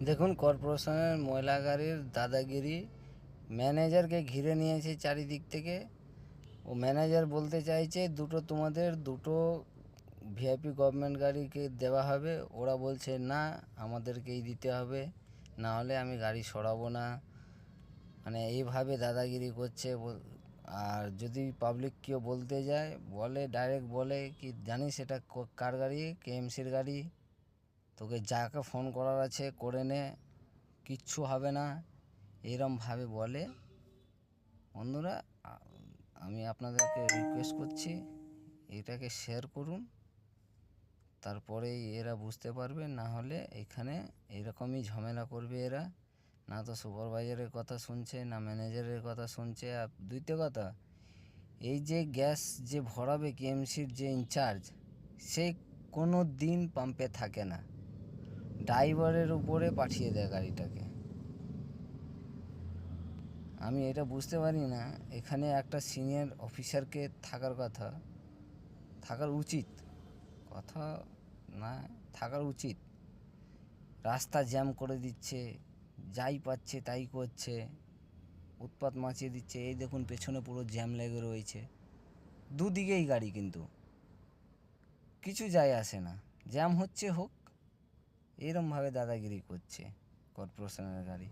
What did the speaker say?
দেখুন কর্পোরেশনের ময়লা গাড়ির দাদাগিরি। ম্যানেজারকে ঘিরে নিয়েছে চারিদিক থেকে। ও ম্যানেজার বলতে চাইছে তোমাদের দুটো ভিআইপি গভর্নমেন্ট গাড়িকে দেওয়া হবে। ওরা বলছে না, আমাদেরকেই দিতে হবে, না হলে আমি গাড়ি সরাবো না। মানে এইভাবে দাদাগিরি করছে। আর যদি পাবলিক কেউ বলতে যায়, ডাইরেক্ট বলে কি, জানিস এটা কার গাড়ি? কেএমসির গাড়ি। তোকে যাকে ফোন করার আছে করে নে, কিচ্ছু হবে না, এরমভাবে বলে। বন্ধুরা, আমি আপনাদেরকে রিকোয়েস্ট করছি, এটাকে শেয়ার করুন, তারপরেই এরা বুঝতে পারবে। না হলে এখানে এরকমই ঝামেলা করবে এরা। না তো সুপারভাইজারের কথা শুনছে, না ম্যানেজারের কথা শুনছে। আর দ্বিতীয় কথা, এই যে গ্যাস যে ভরাবে কেএমসির যে ইনচার্জ, সে কোনো দিন পাম্পে থাকে না, ড্রাইভারের উপরে পাঠিয়ে দেয় গাড়িটাকে। আমি এটা বুঝতে পারি না, এখানে একটা সিনিয়র অফিসারকে থাকার উচিত, কথা না, থাকার উচিত। রাস্তা জ্যাম করে দিচ্ছে, যাই পাচ্ছে তাই করছে, উৎপাত মাচিয়ে দিচ্ছে। এই দেখুন পেছনে পুরো জ্যাম লেগে রয়েছে, দুদিকেই গাড়ি, কিন্তু কিছু যায় আসে না, জ্যাম হচ্ছে হোক। এরমভাবে দাদাগিরি করছে কর্পোরেশনের গাড়ি।